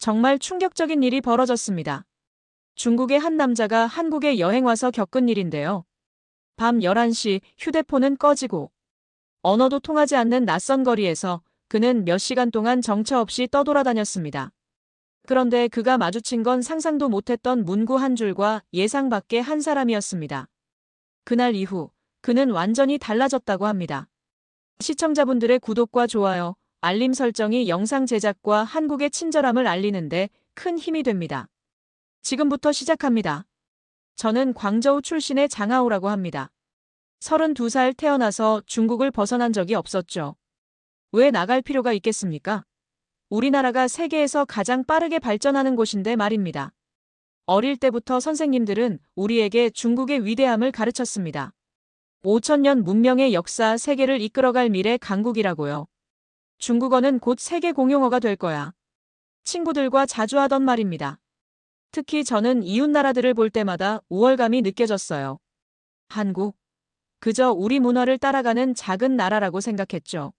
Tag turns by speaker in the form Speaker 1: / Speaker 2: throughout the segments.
Speaker 1: 정말 충격적인 일이 벌어졌습니다. 중국의 한 남자가 한국에 여행 와서 겪은 일인데요. 밤 11시 휴대폰은 꺼지고 언어도 통하지 않는 낯선 거리에서 그는 몇 시간 동안 정처 없이 떠돌아다녔습니다. 그런데 그가 마주친 건 상상도 못했던 문구 한 줄과 예상 밖의 한 사람이었습니다. 그날 이후 그는 완전히 달라졌다고 합니다. 시청자분들의 구독과 좋아요, 알림 설정이 영상 제작과 한국의 친절함을 알리는데 큰 힘이 됩니다. 지금부터 시작합니다. 저는 광저우 출신의 장하오라고 합니다. 32살 태어나서 중국을 벗어난 적이 없었죠. 왜 나갈 필요가 있겠습니까? 우리나라가 세계에서 가장 빠르게 발전하는 곳인데 말입니다. 어릴 때부터 선생님들은 우리에게 중국의 위대함을 가르쳤습니다. 5천년 문명의 역사 세계를 이끌어갈 미래 강국이라고요. 중국어는 곧 세계 공용어가 될 거야. 친구들과 자주 하던 말입니다. 특히 저는 이웃 나라들을 볼 때마다 우월감이 느껴졌어요. 한국. 그저 우리 문화를 따라가는 작은 나라라고 생각했죠.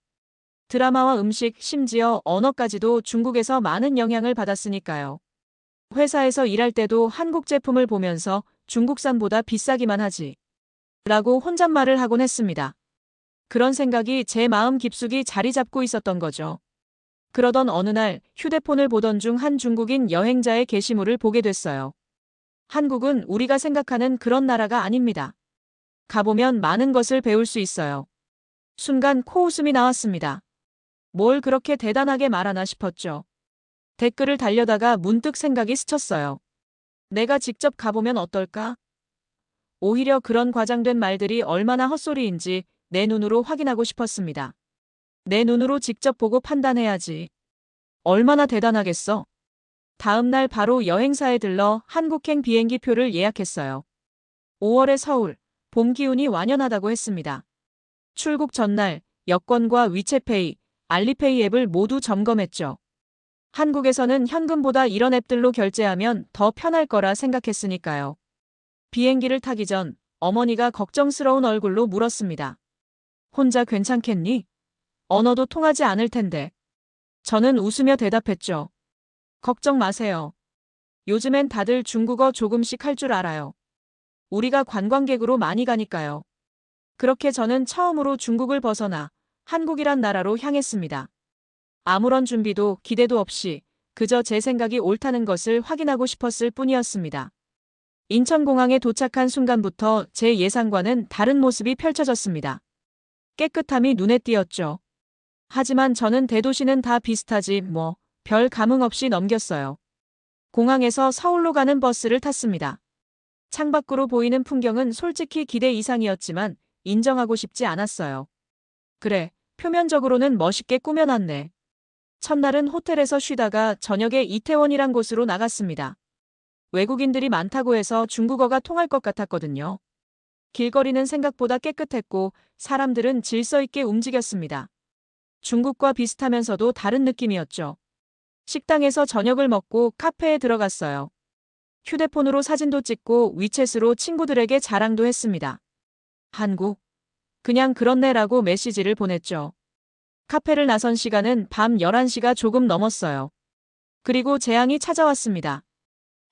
Speaker 1: 드라마와 음식, 심지어 언어까지도 중국에서 많은 영향을 받았으니까요. 회사에서 일할 때도 한국 제품을 보면서 중국산보다 비싸기만 하지. 라고 혼잣말을 하곤 했습니다. 그런 생각이 제 마음 깊숙이 자리 잡고 있었던 거죠. 그러던 어느 날 휴대폰을 보던 중 한 중국인 여행자의 게시물을 보게 됐어요. 한국은 우리가 생각하는 그런 나라가 아닙니다. 가보면 많은 것을 배울 수 있어요. 순간 코웃음이 나왔습니다. 뭘 그렇게 대단하게 말하나 싶었죠. 댓글을 달려다가 문득 생각이 스쳤어요. 내가 직접 가보면 어떨까? 오히려 그런 과장된 말들이 얼마나 헛소리인지 내 눈으로 확인하고 싶었습니다. 내 눈으로 직접 보고 판단해야지. 얼마나 대단하겠어? 다음 날 바로 여행사에 들러 한국행 비행기 표를 예약했어요. 5월에 서울, 봄 기운이 완연하다고 했습니다. 출국 전날 여권과 위챗페이, 알리페이 앱을 모두 점검했죠. 한국에서는 현금보다 이런 앱들로 결제하면 더 편할 거라 생각했으니까요. 비행기를 타기 전 어머니가 걱정스러운 얼굴로 물었습니다. 혼자 괜찮겠니? 언어도 통하지 않을 텐데. 저는 웃으며 대답했죠. 걱정 마세요. 요즘엔 다들 중국어 조금씩 할 줄 알아요. 우리가 관광객으로 많이 가니까요. 그렇게 저는 처음으로 중국을 벗어나 한국이란 나라로 향했습니다. 아무런 준비도 기대도 없이 그저 제 생각이 옳다는 것을 확인하고 싶었을 뿐이었습니다. 인천공항에 도착한 순간부터 제 예상과는 다른 모습이 펼쳐졌습니다. 깨끗함이 눈에 띄었죠. 하지만 저는 대도시는 다 비슷하지 뭐, 별 감흥 없이 넘겼어요. 공항에서 서울로 가는 버스를 탔습니다. 창밖으로 보이는 풍경은 솔직히 기대 이상이었지만 인정하고 싶지 않았어요. 그래, 표면적으로는 멋있게 꾸며놨네. 첫날은 호텔에서 쉬다가 저녁에 이태원이란 곳으로 나갔습니다. 외국인들이 많다고 해서 중국어가 통할 것 같았거든요. 길거리는 생각보다 깨끗했고 사람들은 질서 있게 움직였습니다. 중국과 비슷하면서도 다른 느낌이었죠. 식당에서 저녁을 먹고 카페에 들어갔어요. 휴대폰으로 사진도 찍고 위챗으로 친구들에게 자랑도 했습니다. 한국? 그냥 그렇네라고 메시지를 보냈죠. 카페를 나선 시간은 밤 11시가 조금 넘었어요. 그리고 재앙이 찾아왔습니다.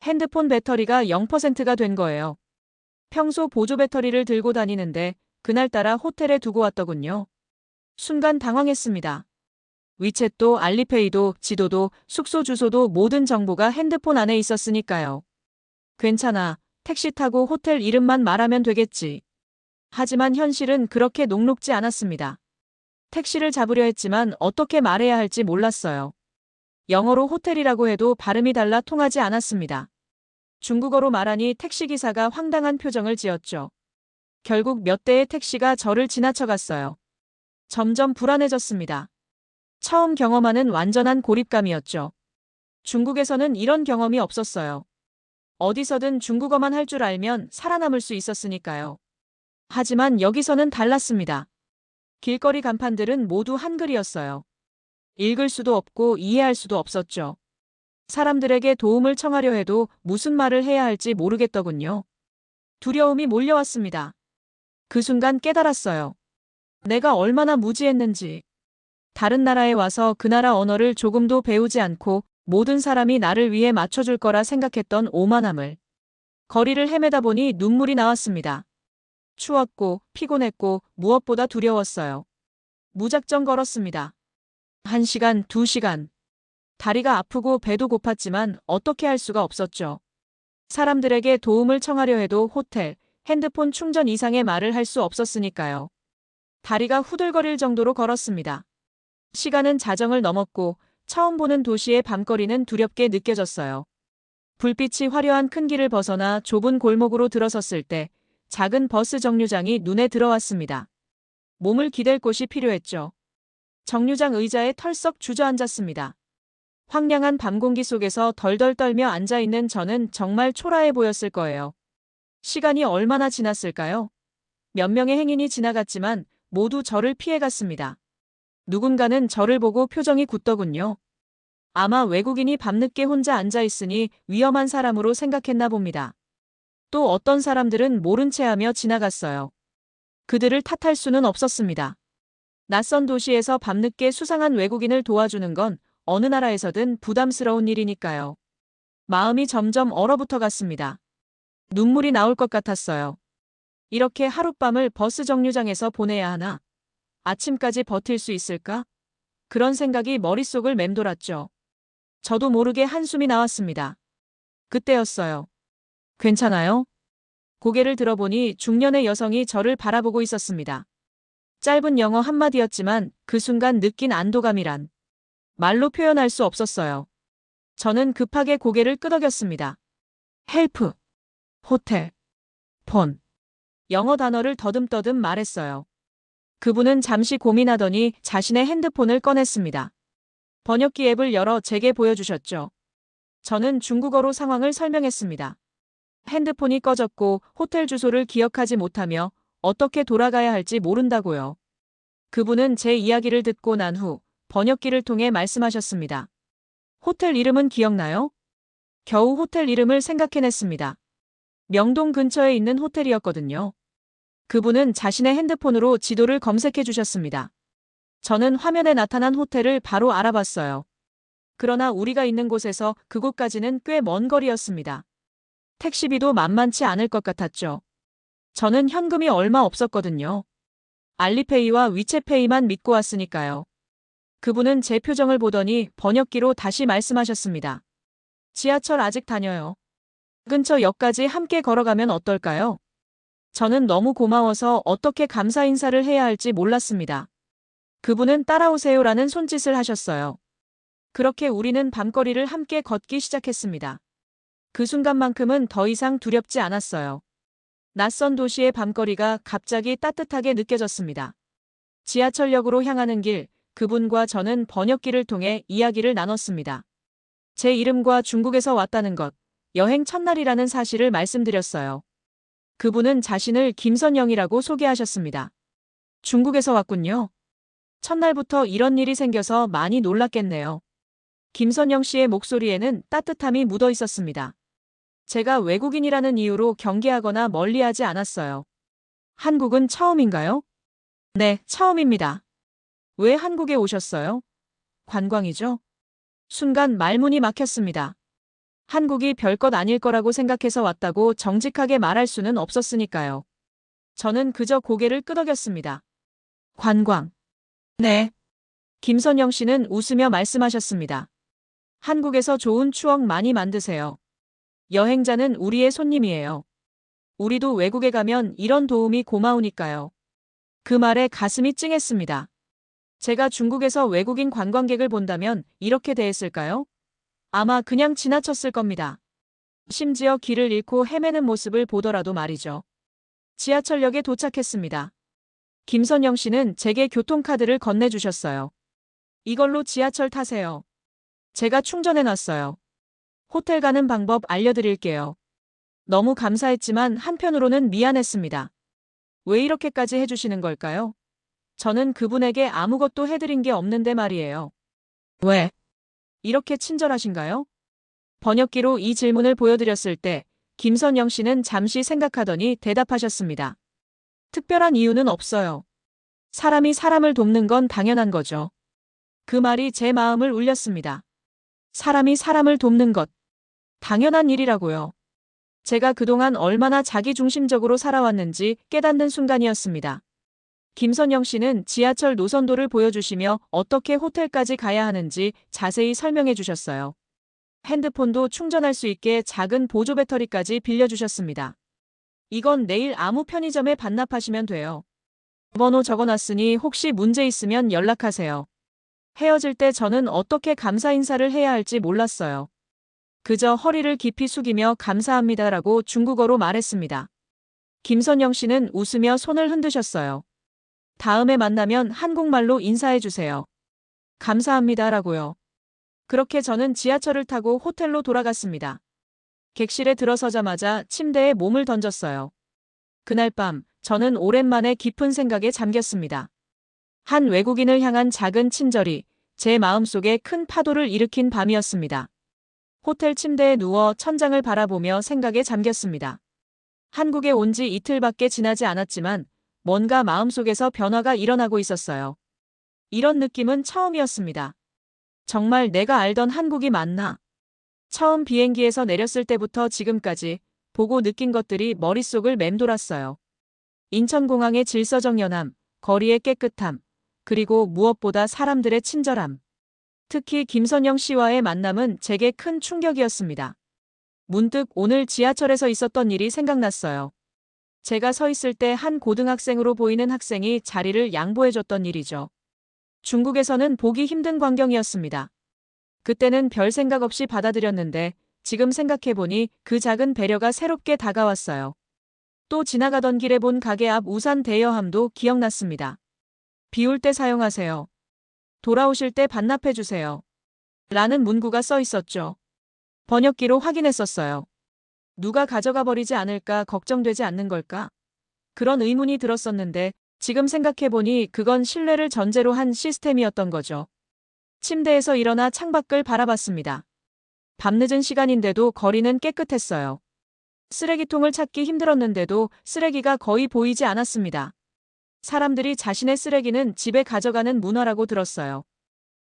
Speaker 1: 핸드폰 배터리가 0%가 된 거예요. 평소 보조 배터리를 들고 다니는데 그날따라 호텔에 두고 왔더군요. 순간 당황했습니다. 위챗도 알리페이도 지도도 숙소 주소도 모든 정보가 핸드폰 안에 있었으니까요. 괜찮아. 택시 타고 호텔 이름만 말하면 되겠지. 하지만 현실은 그렇게 녹록지 않았습니다. 택시를 잡으려 했지만 어떻게 말해야 할지 몰랐어요. 영어로 호텔이라고 해도 발음이 달라 통하지 않았습니다. 중국어로 말하니 택시기사가 황당한 표정을 지었죠. 결국 몇 대의 택시가 저를 지나쳐갔어요. 점점 불안해졌습니다. 처음 경험하는 완전한 고립감이었죠. 중국에서는 이런 경험이 없었어요. 어디서든 중국어만 할 줄 알면 살아남을 수 있었으니까요. 하지만 여기서는 달랐습니다. 길거리 간판들은 모두 한글이었어요. 읽을 수도 없고 이해할 수도 없었죠. 사람들에게 도움을 청하려 해도 무슨 말을 해야 할지 모르겠더군요. 두려움이 몰려왔습니다. 그 순간 깨달았어요. 내가 얼마나 무지했는지. 다른 나라에 와서 그 나라 언어를 조금도 배우지 않고 모든 사람이 나를 위해 맞춰줄 거라 생각했던 오만함을. 거리를 헤매다 보니 눈물이 나왔습니다. 추웠고 피곤했고 무엇보다 두려웠어요. 무작정 걸었습니다. 1시간, 2시간. 다리가 아프고 배도 고팠지만 어떻게 할 수가 없었죠. 사람들에게 도움을 청하려 해도 호텔, 핸드폰 충전 이상의 말을 할 수 없었으니까요. 다리가 후들거릴 정도로 걸었습니다. 시간은 자정을 넘었고 처음 보는 도시의 밤거리는 두렵게 느껴졌어요. 불빛이 화려한 큰 길을 벗어나 좁은 골목으로 들어섰을 때 작은 버스 정류장이 눈에 들어왔습니다. 몸을 기댈 곳이 필요했죠. 정류장 의자에 털썩 주저앉았습니다. 황량한 밤 공기 속에서 덜덜 떨며 앉아있는 저는 정말 초라해 보였을 거예요. 시간이 얼마나 지났을까요? 몇 명의 행인이 지나갔지만 모두 저를 피해갔습니다. 누군가는 저를 보고 표정이 굳더군요. 아마 외국인이 밤늦게 혼자 앉아있으니 위험한 사람으로 생각했나 봅니다. 또 어떤 사람들은 모른 채 하며 지나갔어요. 그들을 탓할 수는 없었습니다. 낯선 도시에서 밤늦게 수상한 외국인을 도와주는 건 어느 나라에서든 부담스러운 일이니까요. 마음이 점점 얼어붙어 갔습니다. 눈물이 나올 것 같았어요. 이렇게 하룻밤을 버스 정류장에서 보내야 하나? 아침까지 버틸 수 있을까? 그런 생각이 머릿속을 맴돌았죠. 저도 모르게 한숨이 나왔습니다. 그때였어요. 괜찮아요? 고개를 들어보니 중년의 여성이 저를 바라보고 있었습니다. 짧은 영어 한마디였지만 그 순간 느낀 안도감이란 말로 표현할 수 없었어요. 저는 급하게 고개를 끄덕였습니다. 헬프, 호텔, 폰. 영어 단어를 더듬더듬 말했어요. 그분은 잠시 고민하더니 자신의 핸드폰을 꺼냈습니다. 번역기 앱을 열어 제게 보여주셨죠. 저는 중국어로 상황을 설명했습니다. 핸드폰이 꺼졌고 호텔 주소를 기억하지 못하며 어떻게 돌아가야 할지 모른다고요. 그분은 제 이야기를 듣고 난 후 번역기를 통해 말씀하셨습니다. 호텔 이름은 기억나요? 겨우 호텔 이름을 생각해냈습니다. 명동 근처에 있는 호텔이었거든요. 그분은 자신의 핸드폰으로 지도를 검색해 주셨습니다. 저는 화면에 나타난 호텔을 바로 알아봤어요. 그러나 우리가 있는 곳에서 그곳까지는 꽤 먼 거리였습니다. 택시비도 만만치 않을 것 같았죠. 저는 현금이 얼마 없었거든요. 알리페이와 위챗페이만 믿고 왔으니까요. 그분은 제 표정을 보더니 번역기로 다시 말씀하셨습니다. 지하철 아직 다녀요. 근처 역까지 함께 걸어가면 어떨까요? 저는 너무 고마워서 어떻게 감사 인사를 해야 할지 몰랐습니다. 그분은 따라오세요라는 손짓을 하셨어요. 그렇게 우리는 밤거리를 함께 걷기 시작했습니다. 그 순간만큼은 더 이상 두렵지 않았어요. 낯선 도시의 밤거리가 갑자기 따뜻하게 느껴졌습니다. 지하철역으로 향하는 길, 그분과 저는 번역기를 통해 이야기를 나눴습니다. 제 이름과 중국에서 왔다는 것, 여행 첫날이라는 사실을 말씀드렸어요. 그분은 자신을 김선영이라고 소개하셨습니다. 중국에서 왔군요. 첫날부터 이런 일이 생겨서 많이 놀랐겠네요. 김선영 씨의 목소리에는 따뜻함이 묻어 있었습니다. 제가 외국인이라는 이유로 경계하거나 멀리하지 않았어요. 한국은 처음인가요? 네, 처음입니다. 왜 한국에 오셨어요? 관광이죠? 순간 말문이 막혔습니다. 한국이 별것 아닐 거라고 생각해서 왔다고 정직하게 말할 수는 없었으니까요. 저는 그저 고개를 끄덕였습니다. 관광. 네. 김선영 씨는 웃으며 말씀하셨습니다. 한국에서 좋은 추억 많이 만드세요. 여행자는 우리의 손님이에요. 우리도 외국에 가면 이런 도움이 고마우니까요. 그 말에 가슴이 찡했습니다. 제가 중국에서 외국인 관광객을 본다면 이렇게 대했을까요? 아마 그냥 지나쳤을 겁니다. 심지어 길을 잃고 헤매는 모습을 보더라도 말이죠. 지하철역에 도착했습니다. 김선영 씨는 제게 교통카드를 건네주셨어요. 이걸로 지하철 타세요. 제가 충전해놨어요. 호텔 가는 방법 알려드릴게요. 너무 감사했지만 한편으로는 미안했습니다. 왜 이렇게까지 해주시는 걸까요? 저는 그분에게 아무것도 해드린 게 없는데 말이에요. 왜? 이렇게 친절하신가요? 번역기로 이 질문을 보여드렸을 때 김선영 씨는 잠시 생각하더니 대답하셨습니다. 특별한 이유는 없어요. 사람이 사람을 돕는 건 당연한 거죠. 그 말이 제 마음을 울렸습니다. 사람이 사람을 돕는 것. 당연한 일이라고요. 제가 그동안 얼마나 자기중심적으로 살아왔는지 깨닫는 순간이었습니다. 김선영 씨는 지하철 노선도를 보여주시며 어떻게 호텔까지 가야 하는지 자세히 설명해 주셨어요. 핸드폰도 충전할 수 있게 작은 보조 배터리까지 빌려주셨습니다. 이건 내일 아무 편의점에 반납하시면 돼요. 번호 적어놨으니 혹시 문제 있으면 연락하세요. 헤어질 때 저는 어떻게 감사 인사를 해야 할지 몰랐어요. 그저 허리를 깊이 숙이며 감사합니다라고 중국어로 말했습니다. 김선영 씨는 웃으며 손을 흔드셨어요. 다음에 만나면 한국말로 인사해 주세요. 감사합니다라고요. 그렇게 저는 지하철을 타고 호텔로 돌아갔습니다. 객실에 들어서자마자 침대에 몸을 던졌어요. 그날 밤, 저는 오랜만에 깊은 생각에 잠겼습니다. 한 외국인을 향한 작은 친절이 제 마음속에 큰 파도를 일으킨 밤이었습니다. 호텔 침대에 누워 천장을 바라보며 생각에 잠겼습니다. 한국에 온 지 이틀밖에 지나지 않았지만 뭔가 마음속에서 변화가 일어나고 있었어요. 이런 느낌은 처음이었습니다. 정말 내가 알던 한국이 맞나? 처음 비행기에서 내렸을 때부터 지금까지 보고 느낀 것들이 머릿속을 맴돌았어요. 인천공항의 질서정연함, 거리의 깨끗함, 그리고 무엇보다 사람들의 친절함. 특히 김선영 씨와의 만남은 제게 큰 충격이었습니다. 문득 오늘 지하철에서 있었던 일이 생각났어요. 제가 서 있을 때 한 고등학생으로 보이는 학생이 자리를 양보해줬던 일이죠. 중국에서는 보기 힘든 광경이었습니다. 그때는 별 생각 없이 받아들였는데 지금 생각해보니 그 작은 배려가 새롭게 다가왔어요. 또 지나가던 길에 본 가게 앞 우산 대여함도 기억났습니다. 비 올 때 사용하세요. 돌아오실 때 반납해주세요. 라는 문구가 써 있었죠. 번역기로 확인했었어요. 누가 가져가 버리지 않을까 걱정되지 않는 걸까? 그런 의문이 들었었는데 지금 생각해보니 그건 신뢰를 전제로 한 시스템이었던 거죠. 침대에서 일어나 창밖을 바라봤습니다. 밤늦은 시간인데도 거리는 깨끗했어요. 쓰레기통을 찾기 힘들었는데도 쓰레기가 거의 보이지 않았습니다. 사람들이 자신의 쓰레기는 집에 가져가는 문화라고 들었어요.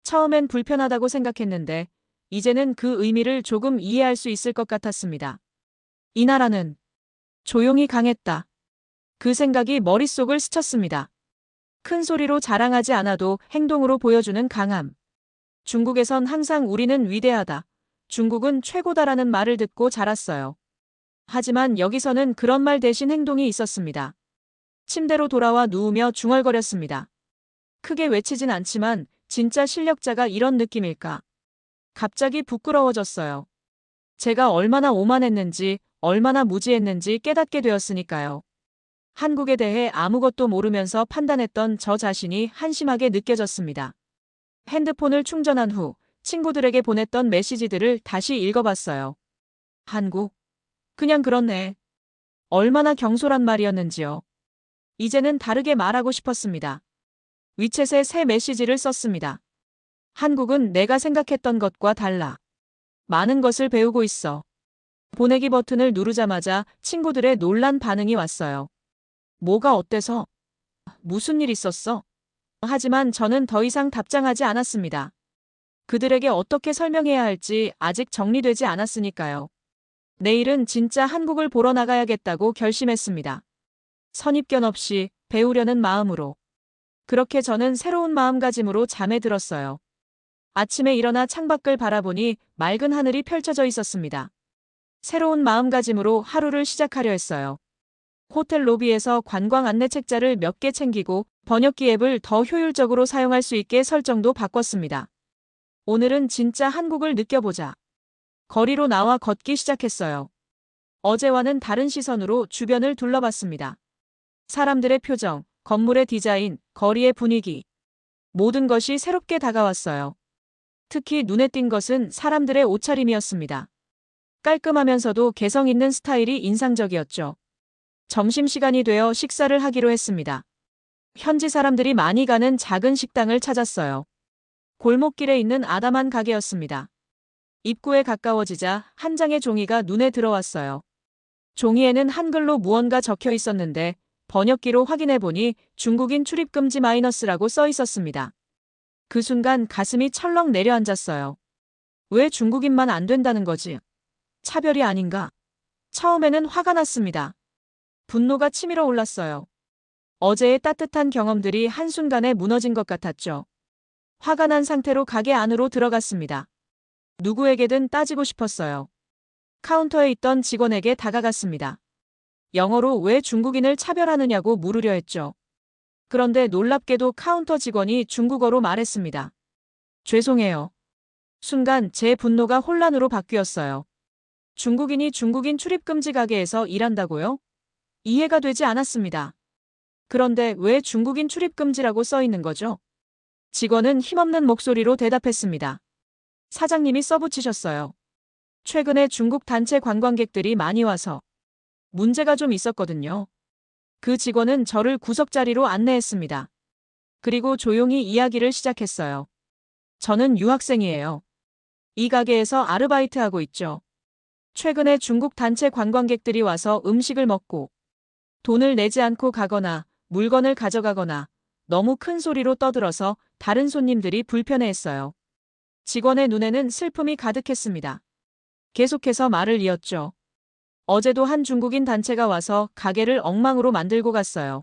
Speaker 1: 처음엔 불편하다고 생각했는데 이제는 그 의미를 조금 이해할 수 있을 것 같았습니다. 이 나라는 조용히 강했다. 그 생각이 머릿속을 스쳤습니다. 큰 소리로 자랑하지 않아도 행동으로 보여주는 강함. 중국에선 항상 우리는 위대하다. 중국은 최고다라는 말을 듣고 자랐어요. 하지만 여기서는 그런 말 대신 행동이 있었습니다. 침대로 돌아와 누우며 중얼거렸습니다. 크게 외치진 않지만 진짜 실력자가 이런 느낌일까? 갑자기 부끄러워졌어요. 제가 얼마나 오만했는지, 얼마나 무지했는지 깨닫게 되었으니까요. 한국에 대해 아무것도 모르면서 판단했던 저 자신이 한심하게 느껴졌습니다. 핸드폰을 충전한 후 친구들에게 보냈던 메시지들을 다시 읽어봤어요. 한국? 그냥 그렇네. 얼마나 경솔한 말이었는지요. 이제는 다르게 말하고 싶었습니다. 위챗에 새 메시지를 썼습니다. 한국은 내가 생각했던 것과 달라. 많은 것을 배우고 있어. 보내기 버튼을 누르자마자 친구들의 놀란 반응이 왔어요. 뭐가 어때서? 무슨 일 있었어? 하지만 저는 더 이상 답장하지 않았습니다. 그들에게 어떻게 설명해야 할지 아직 정리되지 않았으니까요. 내일은 진짜 한국을 보러 나가야겠다고 결심했습니다. 선입견 없이 배우려는 마음으로. 그렇게 저는 새로운 마음가짐으로 잠에 들었어요. 아침에 일어나 창밖을 바라보니 맑은 하늘이 펼쳐져 있었습니다. 새로운 마음가짐으로 하루를 시작하려 했어요. 호텔 로비에서 관광 안내 책자를 몇 개 챙기고 번역기 앱을 더 효율적으로 사용할 수 있게 설정도 바꿨습니다. 오늘은 진짜 한국을 느껴보자. 거리로 나와 걷기 시작했어요. 어제와는 다른 시선으로 주변을 둘러봤습니다. 사람들의 표정, 건물의 디자인, 거리의 분위기. 모든 것이 새롭게 다가왔어요. 특히 눈에 띈 것은 사람들의 옷차림이었습니다. 깔끔하면서도 개성 있는 스타일이 인상적이었죠. 점심시간이 되어 식사를 하기로 했습니다. 현지 사람들이 많이 가는 작은 식당을 찾았어요. 골목길에 있는 아담한 가게였습니다. 입구에 가까워지자 한 장의 종이가 눈에 들어왔어요. 종이에는 한글로 무언가 적혀 있었는데 번역기로 확인해보니 중국인 출입금지 마이너스라고 써 있었습니다. 그 순간 가슴이 철렁 내려앉았어요. 왜 중국인만 안 된다는 거지? 차별이 아닌가? 처음에는 화가 났습니다. 분노가 치밀어 올랐어요. 어제의 따뜻한 경험들이 한순간에 무너진 것 같았죠. 화가 난 상태로 가게 안으로 들어갔습니다. 누구에게든 따지고 싶었어요. 카운터에 있던 직원에게 다가갔습니다. 영어로 왜 중국인을 차별하느냐고 물으려 했죠. 그런데 놀랍게도 카운터 직원이 중국어로 말했습니다. 죄송해요. 순간 제 분노가 혼란으로 바뀌었어요. 중국인이 중국인 출입금지 가게에서 일한다고요? 이해가 되지 않았습니다. 그런데 왜 중국인 출입금지라고 써 있는 거죠? 직원은 힘없는 목소리로 대답했습니다. 사장님이 써붙이셨어요. 최근에 중국 단체 관광객들이 많이 와서 문제가 좀 있었거든요. 그 직원은 저를 구석자리로 안내했습니다. 그리고 조용히 이야기를 시작했어요. 저는 유학생이에요. 이 가게에서 아르바이트하고 있죠. 최근에 중국 단체 관광객들이 와서 음식을 먹고 돈을 내지 않고 가거나 물건을 가져가거나 너무 큰 소리로 떠들어서 다른 손님들이 불편해했어요. 직원의 눈에는 슬픔이 가득했습니다. 계속해서 말을 이었죠. 어제도 한 중국인 단체가 와서 가게를 엉망으로 만들고 갔어요.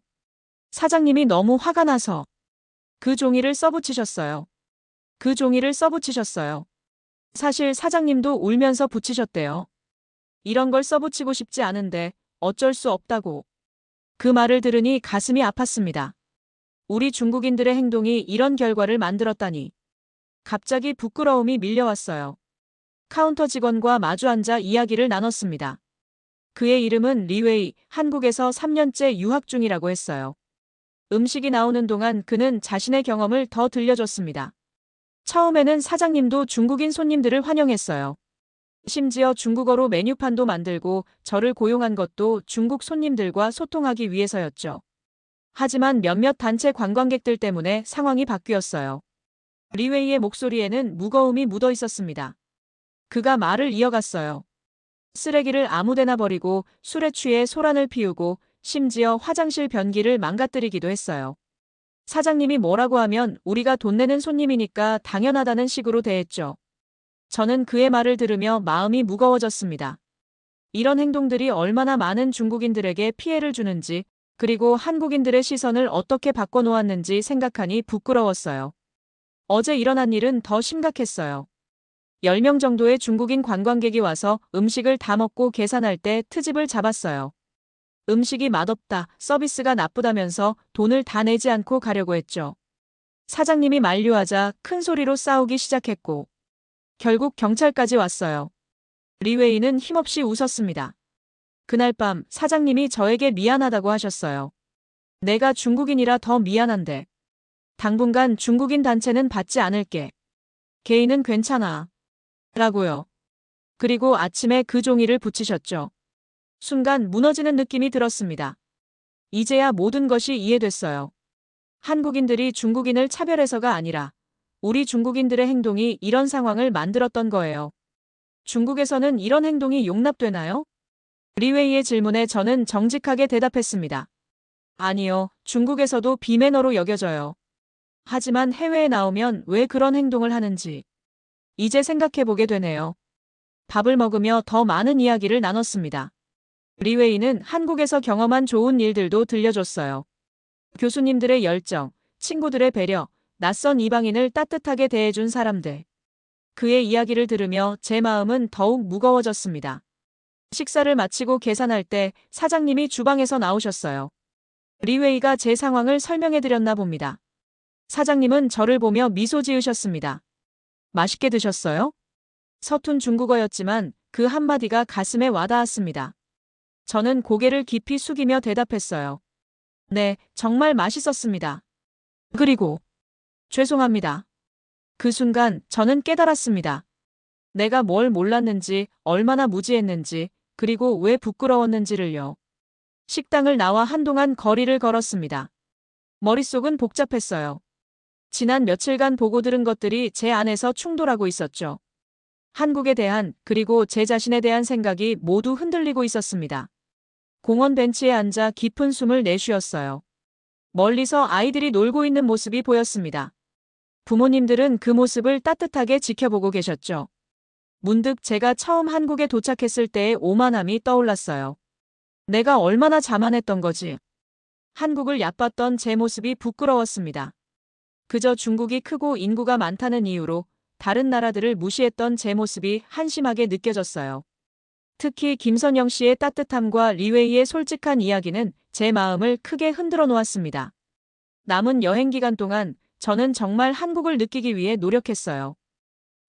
Speaker 1: 사장님이 너무 화가 나서 그 종이를 써붙이셨어요. 그 종이를 써붙이셨어요. 사실 사장님도 울면서 붙이셨대요. 이런 걸 써붙이고 싶지 않은데 어쩔 수 없다고. 그 말을 들으니 가슴이 아팠습니다. 우리 중국인들의 행동이 이런 결과를 만들었다니. 갑자기 부끄러움이 밀려왔어요. 카운터 직원과 마주 앉아 이야기를 나눴습니다. 그의 이름은 리웨이, 한국에서 3년째 유학 중이라고 했어요. 음식이 나오는 동안 그는 자신의 경험을 더 들려줬습니다. 처음에는 사장님도 중국인 손님들을 환영했어요. 심지어 중국어로 메뉴판도 만들고 저를 고용한 것도 중국 손님들과 소통하기 위해서였죠. 하지만 몇몇 단체 관광객들 때문에 상황이 바뀌었어요. 리웨이의 목소리에는 무거움이 묻어 있었습니다. 그가 말을 이어갔어요. 쓰레기를 아무데나 버리고 술에 취해 소란을 피우고 심지어 화장실 변기를 망가뜨리기도 했어요. 사장님이 뭐라고 하면 우리가 돈 내는 손님이니까 당연하다는 식으로 대했죠. 저는 그의 말을 들으며 마음이 무거워졌습니다. 이런 행동들이 얼마나 많은 중국인들에게 피해를 주는지, 그리고 한국인들의 시선을 어떻게 바꿔놓았는지 생각하니 부끄러웠어요. 어제 일어난 일은 더 심각했어요. 10명 정도의 중국인 관광객이 와서 음식을 다 먹고 계산할 때 트집을 잡았어요. 음식이 맛없다, 서비스가 나쁘다면서 돈을 다 내지 않고 가려고 했죠. 사장님이 만류하자 큰 소리로 싸우기 시작했고, 결국 경찰까지 왔어요. 리웨이는 힘없이 웃었습니다. 그날 밤 사장님이 저에게 미안하다고 하셨어요. 내가 중국인이라 더 미안한데. 당분간 중국인 단체는 받지 않을게. 개인은 괜찮아. 라고요. 그리고 아침에 그 종이를 붙이셨죠. 순간 무너지는 느낌이 들었습니다. 이제야 모든 것이 이해됐어요. 한국인들이 중국인을 차별해서가 아니라 우리 중국인들의 행동이 이런 상황을 만들었던 거예요. 중국에서는 이런 행동이 용납되나요? 리웨이의 질문에 저는 정직하게 대답했습니다. 아니요, 중국에서도 비매너로 여겨져요. 하지만 해외에 나오면 왜 그런 행동을 하는지 이제 생각해보게 되네요. 밥을 먹으며 더 많은 이야기를 나눴습니다. 리웨이는 한국에서 경험한 좋은 일들도 들려줬어요. 교수님들의 열정, 친구들의 배려, 낯선 이방인을 따뜻하게 대해준 사람들. 그의 이야기를 들으며 제 마음은 더욱 무거워졌습니다. 식사를 마치고 계산할 때 사장님이 주방에서 나오셨어요. 리웨이가 제 상황을 설명해드렸나 봅니다. 사장님은 저를 보며 미소 지으셨습니다. 맛있게 드셨어요? 서툰 중국어였지만 그 한마디가 가슴에 와닿았습니다. 저는 고개를 깊이 숙이며 대답했어요. 네, 정말 맛있었습니다. 그리고 죄송합니다. 그 순간 저는 깨달았습니다. 내가 뭘 몰랐는지, 얼마나 무지했는지, 그리고 왜 부끄러웠는지를요. 식당을 나와 한동안 거리를 걸었습니다. 머릿속은 복잡했어요. 지난 며칠간 보고 들은 것들이 제 안에서 충돌하고 있었죠. 한국에 대한, 그리고 제 자신에 대한 생각이 모두 흔들리고 있었습니다. 공원 벤치에 앉아 깊은 숨을 내쉬었어요. 멀리서 아이들이 놀고 있는 모습이 보였습니다. 부모님들은 그 모습을 따뜻하게 지켜보고 계셨죠. 문득 제가 처음 한국에 도착했을 때의 오만함이 떠올랐어요. 내가 얼마나 자만했던 거지. 한국을 얕봤던 제 모습이 부끄러웠습니다. 그저 중국이 크고 인구가 많다는 이유로 다른 나라들을 무시했던 제 모습이 한심하게 느껴졌어요. 특히 김선영 씨의 따뜻함과 리웨이의 솔직한 이야기는 제 마음을 크게 흔들어 놓았습니다. 남은 여행 기간 동안 저는 정말 한국을 느끼기 위해 노력했어요.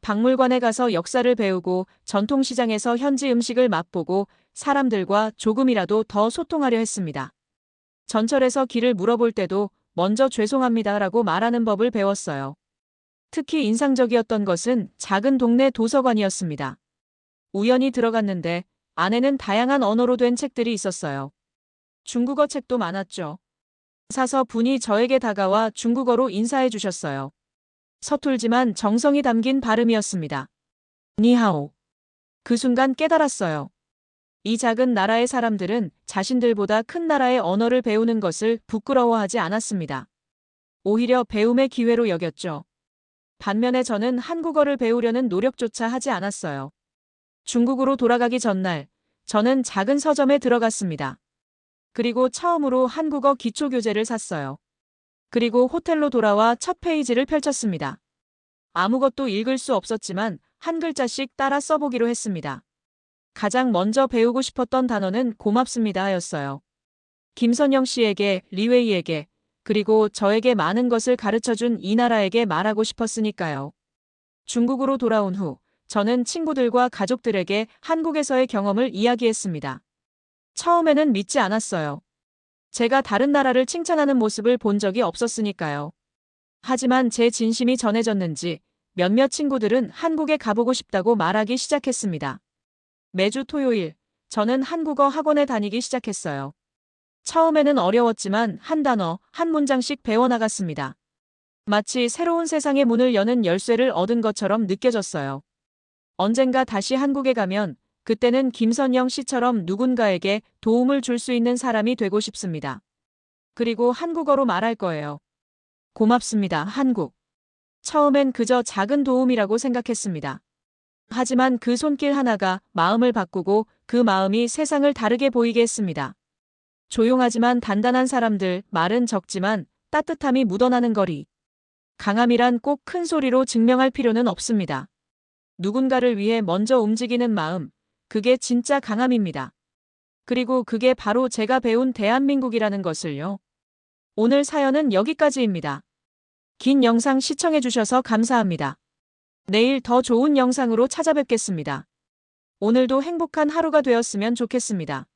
Speaker 1: 박물관에 가서 역사를 배우고 전통시장에서 현지 음식을 맛보고 사람들과 조금이라도 더 소통하려 했습니다. 전철에서 길을 물어볼 때도 먼저 죄송합니다라고 말하는 법을 배웠어요. 특히 인상적이었던 것은 작은 동네 도서관이었습니다. 우연히 들어갔는데 안에는 다양한 언어로 된 책들이 있었어요. 중국어 책도 많았죠. 사서 분이 저에게 다가와 중국어로 인사해 주셨어요. 서툴지만 정성이 담긴 발음이었습니다. 니하오. 그 순간 깨달았어요. 이 작은 나라의 사람들은 자신들보다 큰 나라의 언어를 배우는 것을 부끄러워하지 않았습니다. 오히려 배움의 기회로 여겼죠. 반면에 저는 한국어를 배우려는 노력조차 하지 않았어요. 중국으로 돌아가기 전날, 저는 작은 서점에 들어갔습니다. 그리고 처음으로 한국어 기초교재를 샀어요. 그리고 호텔로 돌아와 첫 페이지를 펼쳤습니다. 아무것도 읽을 수 없었지만 한 글자씩 따라 써보기로 했습니다. 가장 먼저 배우고 싶었던 단어는 고맙습니다였어요. 김선영 씨에게, 리웨이에게, 그리고 저에게 많은 것을 가르쳐준 이 나라에게 말하고 싶었으니까요. 중국으로 돌아온 후 저는 친구들과 가족들에게 한국에서의 경험을 이야기했습니다. 처음에는 믿지 않았어요. 제가 다른 나라를 칭찬하는 모습을 본 적이 없었으니까요. 하지만 제 진심이 전해졌는지 몇몇 친구들은 한국에 가보고 싶다고 말하기 시작했습니다. 매주 토요일, 저는 한국어 학원에 다니기 시작했어요. 처음에는 어려웠지만 한 단어, 한 문장씩 배워나갔습니다. 마치 새로운 세상의 문을 여는 열쇠를 얻은 것처럼 느껴졌어요. 언젠가 다시 한국에 가면 그때는 김선영 씨처럼 누군가에게 도움을 줄 수 있는 사람이 되고 싶습니다. 그리고 한국어로 말할 거예요. 고맙습니다, 한국. 처음엔 그저 작은 도움이라고 생각했습니다. 하지만 그 손길 하나가 마음을 바꾸고 그 마음이 세상을 다르게 보이게 했습니다. 조용하지만 단단한 사람들, 말은 적지만 따뜻함이 묻어나는 거리. 강함이란 꼭 큰 소리로 증명할 필요는 없습니다. 누군가를 위해 먼저 움직이는 마음, 그게 진짜 강함입니다. 그리고 그게 바로 제가 배운 대한민국이라는 것을요. 오늘 사연은 여기까지입니다. 긴 영상 시청해주셔서 감사합니다. 내일 더 좋은 영상으로 찾아뵙겠습니다. 오늘도 행복한 하루가 되었으면 좋겠습니다.